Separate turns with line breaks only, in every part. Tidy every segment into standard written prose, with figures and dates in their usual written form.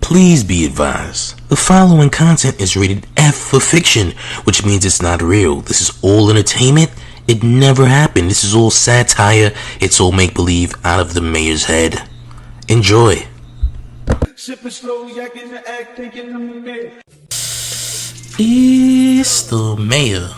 Please be advised, the following content is rated F for fiction, which means it's not real. This is all entertainment. It never happened. This is all satire. It's all make-believe out of the mayor's head. Enjoy. It's the mayor.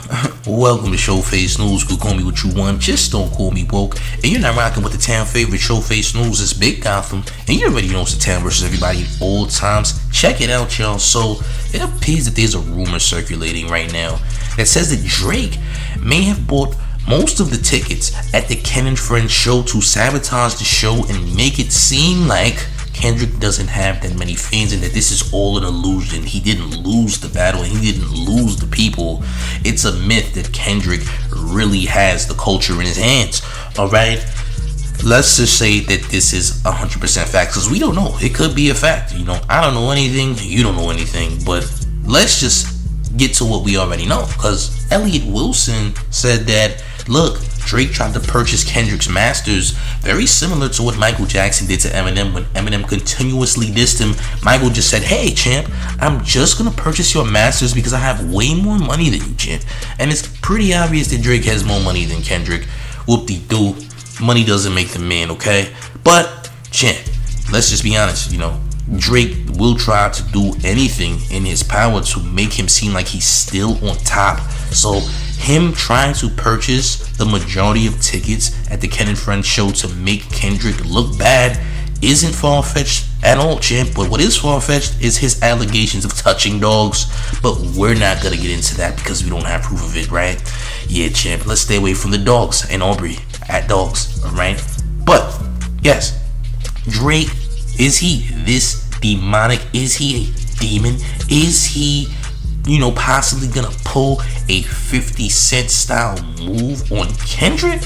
Welcome to Showface News. You can call me what you want, just don't call me woke. And you're not rocking with the town favorite Showface News. It's Big Gotham, and you already know it's the town versus everybody at all times. Check it out, y'all. So it appears that there's a rumor circulating right now that says that Drake may have bought most of the tickets at the Ken and Friends show to sabotage the show and make it seem like Kendrick doesn't have that many fans and that this is all an illusion. He didn't lose the battle and he didn't lose the people. It's a myth that Kendrick really has the culture in his hands. Alright? Let's just say that this is 100% fact, because we don't know. It could be a fact. You know, I don't know anything, you don't know anything, but let's just get to what we already know. Because Elliot Wilson said that, look, Drake tried to purchase Kendrick's masters, very similar to what Michael Jackson did to Eminem when Eminem continuously dissed him. Michael just said, hey champ, I'm just gonna purchase your masters because I have way more money than you, champ. And it's pretty obvious that Drake has more money than Kendrick. Whoop-de-doo. Money doesn't make the man, okay? But champ, let's just be honest, you know, Drake will try to do anything in his power to make him seem like he's still on top. So him trying to purchase the majority of tickets at the Ken and Friends show to make Kendrick look bad isn't far-fetched at all, champ. But what is far-fetched is his allegations of touching dogs. But we're not gonna get into that because we don't have proof of it, right? Yeah, champ, let's stay away from the dogs and Aubrey at dogs, alright? But yes, Drake, is he this demonic? Is he a demon? Is he, you know, possibly gonna pull a 50 Cent style move on Kendrick?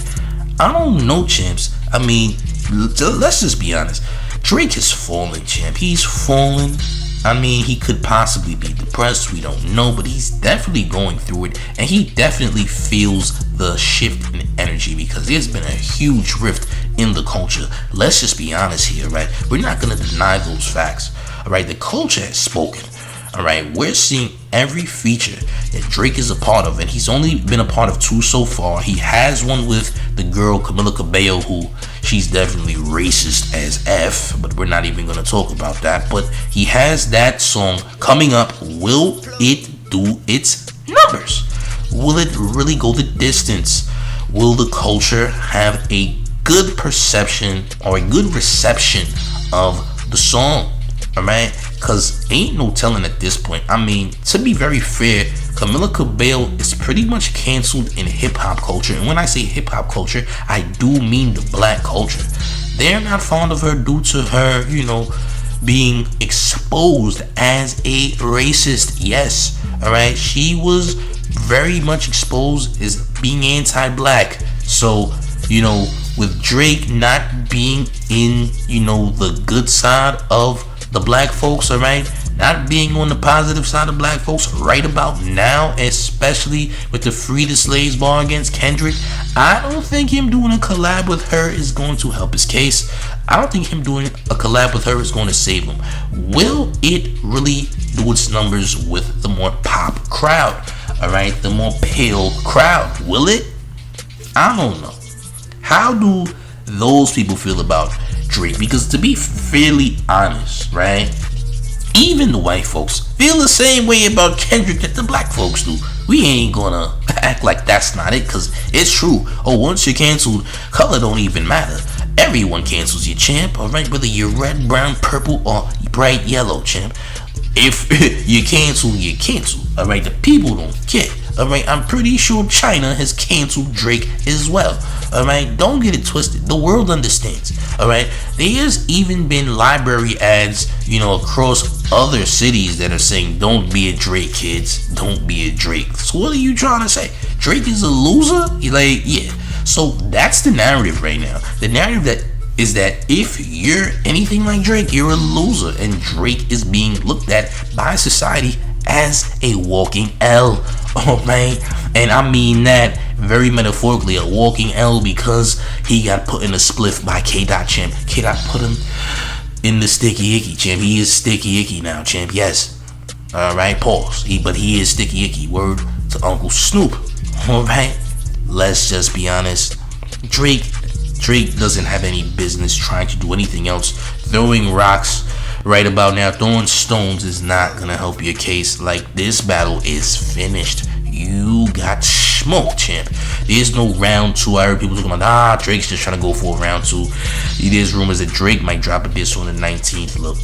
I don't know, champs. I mean, let's just be honest. Drake has fallen, champ. He's fallen. I mean, he could possibly be depressed. We don't know, but he's definitely going through it, and he definitely feels the shift in energy because there's been a huge rift in the culture. Let's just be honest here, right? We're not gonna deny those facts. All right, the culture has spoken. Alright, we're seeing every feature that Drake is a part of, and he's only been a part of 2 so far. He has one with the girl Camila Cabello, who she's definitely racist as F, but we're not even going to talk about that. But he has that song coming up. Will it do its numbers? Will it really go the distance? Will the culture have a good perception or a good reception of the song? Alright, because ain't no telling at this point. I mean, to be very fair, Camila Cabello is pretty much canceled in hip-hop culture. And when I say hip-hop culture, I do mean the black culture. They're not fond of her due to her, you know, being exposed as a racist. Yes, alright, she was very much exposed as being anti-black. So, you know, with Drake not being in, you know, the good side of the black folks, alright, not being on the positive side of black folks right about now, especially with the Free the Slaves bar against Kendrick, I don't think him doing a collab with her is going to help his case. I don't think him doing a collab with her is going to save him. Will it really do its numbers with the more pop crowd? Alright, the more pale crowd. Will it? I don't know. How do those people feel about Drake? Because to be fairly honest, right, even the white folks feel the same way about Kendrick that the black folks do. We ain't gonna act like that's not it, because it's true. Oh, once you're canceled, color don't even matter. Everyone cancels you, champ. Alright, whether you're red, brown, purple, or bright yellow, champ. If you cancel, you cancel. Alright, the people don't care. Alright, I'm pretty sure China has canceled Drake as well. Alright, don't get it twisted. The world understands. Alright, there's even been library ads, you know, across other cities that are saying, don't be a Drake, kids. Don't be a Drake. So what are you trying to say? Drake is a loser? Like, yeah. So that's the narrative right now. The narrative that is that if you're anything like Drake, you're a loser, and Drake is being looked at by society as a walking L. Oh man, and I mean that very metaphorically, a walking L, because he got put in a spliff by K. Champ. K. put him in the sticky icky, champ. He is sticky icky now, champ. Yes. Alright, pause. But he is sticky icky. Word to Uncle Snoop. Alright. Let's just be honest. Drake doesn't have any business trying to do anything else. Throwing rocks right about now, throwing stones is not gonna help your case. Like, this battle is finished. You got smoked, champ. There's no round two. I heard people talking about, Drake's just trying to go for a round two. There's rumors that Drake might drop a diss on the 19th. Look,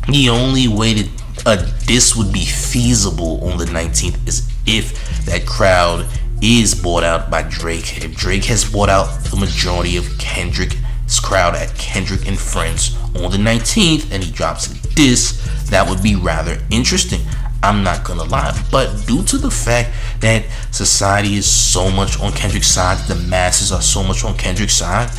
the only way that a diss would be feasible on the 19th is if that crowd is bought out by Drake. If Drake has bought out the majority of Kendrick's crowd at Kendrick and Friends on the 19th and he drops a diss, that would be rather interesting. I'm not gonna lie, but due to the fact that society is so much on Kendrick's side, the masses are so much on Kendrick's side,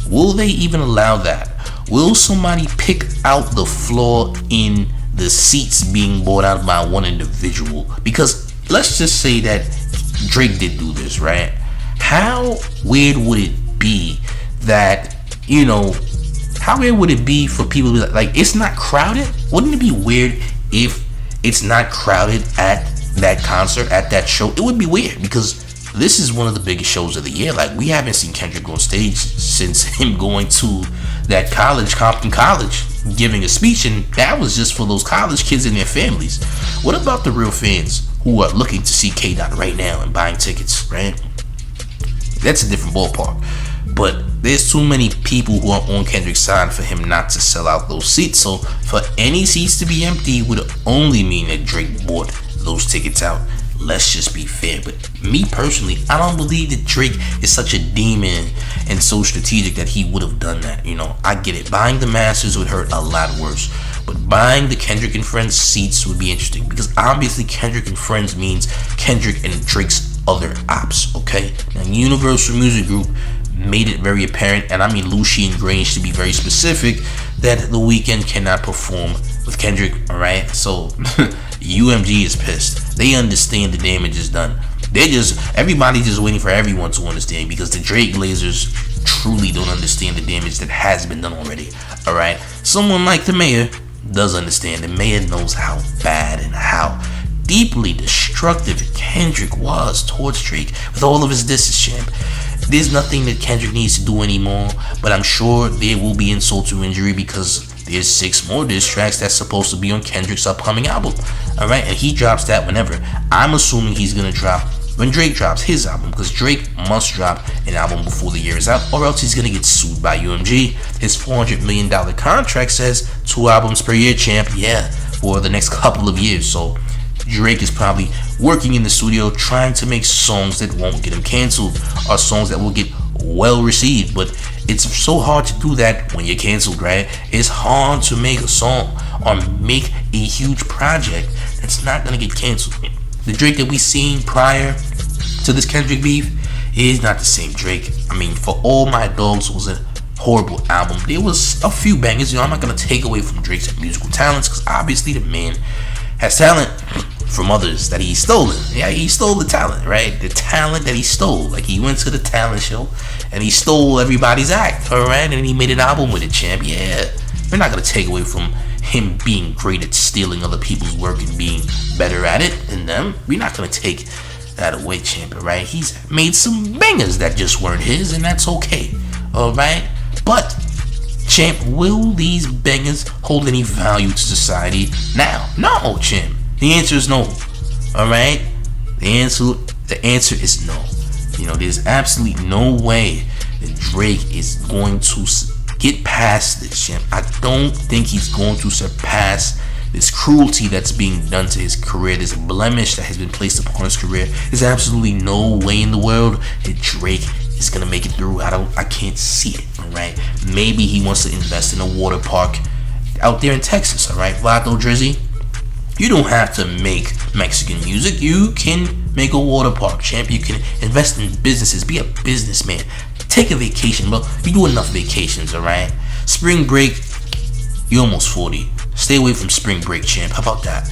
will they even allow that? Will somebody pick out the flaw in the seats being bought out by one individual? Because let's just say that Drake did do this, right? How weird would it be that, how weird would it be for people to be like, it's not crowded? Wouldn't it be weird if it's not crowded at that concert, at that show? It would be weird because this is one of the biggest shows of the year. Like, we haven't seen Kendrick on stage since him going to that college, Compton College, giving a speech, and that was just for those college kids and their families. What about the real fans who are looking to see K-Dot right now and buying tickets, right? That's a different ballpark. But there's too many people who are on Kendrick's side for him not to sell out those seats. So for any seats to be empty would only mean that Drake bought those tickets out. Let's just be fair. But me personally, I don't believe that Drake is such a demon and so strategic that he would have done that. I get it. Buying the masses would hurt a lot worse. But buying the Kendrick and Friends seats would be interesting because obviously Kendrick and Friends means Kendrick and Drake's other ops, okay? Now, Universal Music Group made it very apparent, and I mean Lucien Grange to be very specific, that The Weeknd cannot perform with Kendrick, alright? So UMG is pissed. They understand the damage is done. Everybody's just waiting for everyone to understand because the Drake Blazers truly don't understand the damage that has been done already, alright? Someone like the mayor does understand. The mayor knows how bad and how deeply destructive Kendrick was towards Drake with all of his disses, champ. There's nothing that Kendrick needs to do anymore, but I'm sure there will be insult to injury because there's 6 more diss tracks that's supposed to be on Kendrick's upcoming album. Alright, and he drops that whenever. I'm assuming he's gonna drop when Drake drops his album, because Drake must drop an album before the year is out, or else he's gonna get sued by UMG. His $400 million contract says 2 albums per year, champ. Yeah, for the next couple of years. So Drake is probably working in the studio trying to make songs that won't get him canceled, or songs that will get well received. But it's so hard to do that when you're canceled, right? It's hard to make a song or make a huge project that's not gonna get canceled. The Drake that we seen prior to this Kendrick beef is not the same Drake. I mean, For All My Dogs was a horrible album. There was a few bangers. I'm not gonna take away from Drake's musical talents because obviously the man has talent from others that he's stolen. Yeah, he stole the talent, right? The talent that he stole. Like, he went to the talent show and he stole everybody's act, alright? And he made an album with it, champ. Yeah, we're not gonna take away from him being great at stealing other people's work and being better at it than them. We're not gonna take that away, champ, right? He's made some bangers that just weren't his, and that's okay, alright? But, champ, will these bangers hold any value to society now? No, champ. The answer is no. Alright? The answer is no. There's absolutely no way that Drake is going to get past this, champ. I don't think he's going to surpass this cruelty that's being done to his career, this blemish that has been placed upon his career. There's absolutely no way in the world that Drake is gonna make it through. I can't see it. Alright? Maybe he wants to invest in a water park out there in Texas, alright? Vato Drizzy, you don't have to make Mexican music. You can make a water park, champ. You can invest in businesses. Be a businessman. Take a vacation, bro. You do enough vacations, alright? Spring break, you're almost 40. Stay away from spring break, champ. How about that?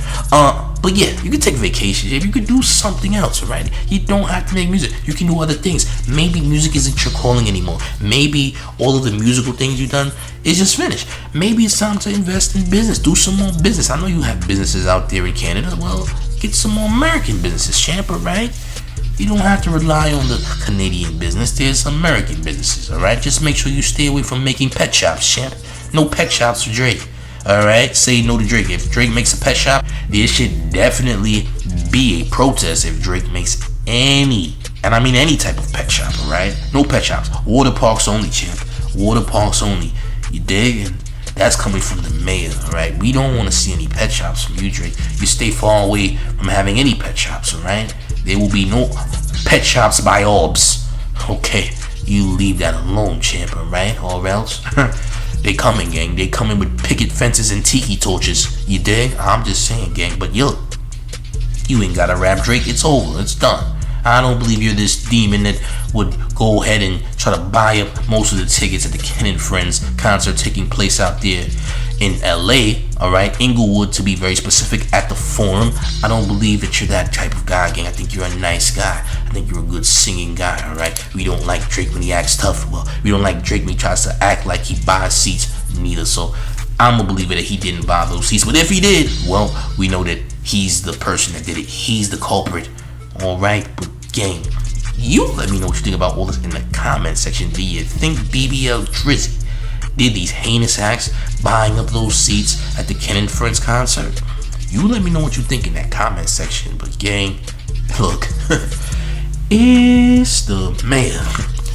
But yeah, you can take vacation, champ. You can do something else, right? You don't have to make music. You can do other things. Maybe music isn't your calling anymore. Maybe all of the musical things you've done is just finished. Maybe it's time to invest in business. Do some more business. I know you have businesses out there in Canada. Well, get some more American businesses, champ, right? You don't have to rely on the Canadian business. There's American businesses, alright? Just make sure you stay away from making pet shops, champ. No pet shops for Drake. Alright? Say no to Drake. If Drake makes a pet shop, there should definitely be a protest if Drake makes any, and I mean any type of pet shop, alright? No pet shops. Water parks only, champ. Water parks only. You dig? And that's coming from the mayor, alright? We don't want to see any pet shops from you, Drake. You stay far away from having any pet shops, alright? There will be no pet shops by Orbs. Okay, you leave that alone, champ, right? Or else, they coming, gang. They coming with picket fences and tiki torches. You dig? I'm just saying, gang. But you ain't gotta rap, Drake. It's over. It's done. I don't believe you're this demon that would go ahead and try to buy up most of the tickets at the Ken and Friends concert taking place out there in LA, alright, Inglewood to be very specific, at the Forum. I don't believe that you're that type of guy, gang. I think you're a nice guy. I think you're a good singing guy, alright. We don't like Drake when he acts tough. Well, we don't like Drake when he tries to act like he buys seats, neither. So I'm a believer that he didn't buy those seats. But if he did, well, we know that he's the person that did it. He's the culprit, alright. But gang, you let me know what you think about all this in the comment section. Do you think BBL Drizzy did these heinous acts buying up those seats at the Ken and Friends concert? You let me know what you think in that comment section. But gang, look, it's the mayor,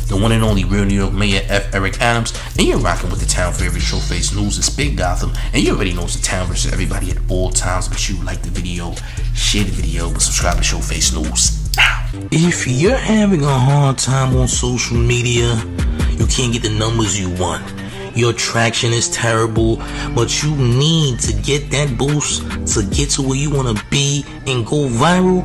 the one and only real New York Mayor F. Eric Adams, and you're rocking with the town favorite Showface News. It's Big Gotham, and you already know it's the town versus everybody at all times. But you like the video, share the video, but subscribe to Showface News now. If you're having a hard time on social media, you can't get the numbers you want, your traction is terrible, but you need to get that boost to get to where you want to be and go viral,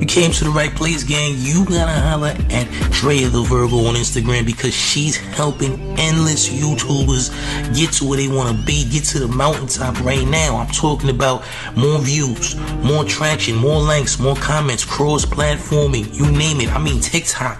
you came to the right place, gang. You gotta holler at Drea the Virgo on Instagram, because she's helping endless YouTubers get to where they want to be, get to the mountaintop right now. I'm talking about more views, more traction, more likes, more comments, cross-platforming, you name it. I mean TikTok,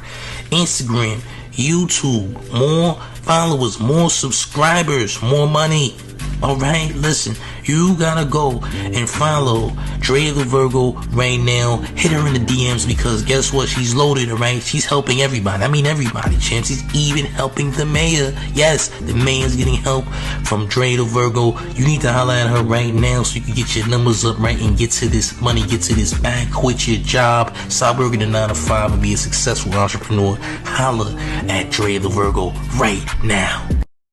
Instagram, YouTube, more followers, more subscribers, more money. Alright, listen, you gotta go and follow Drea the Virgo right now. Hit her in the DMs, because guess what? She's loaded, alright? She's helping everybody. I mean everybody, champ. She's even helping the mayor. Yes, the mayor's getting help from Drea the Virgo. You need to holler at her right now so you can get your numbers up, right, and get to this money, get to this bag, quit your job, stop working a 9 to 5 and be a successful entrepreneur. Holler at Drea the Virgo right now.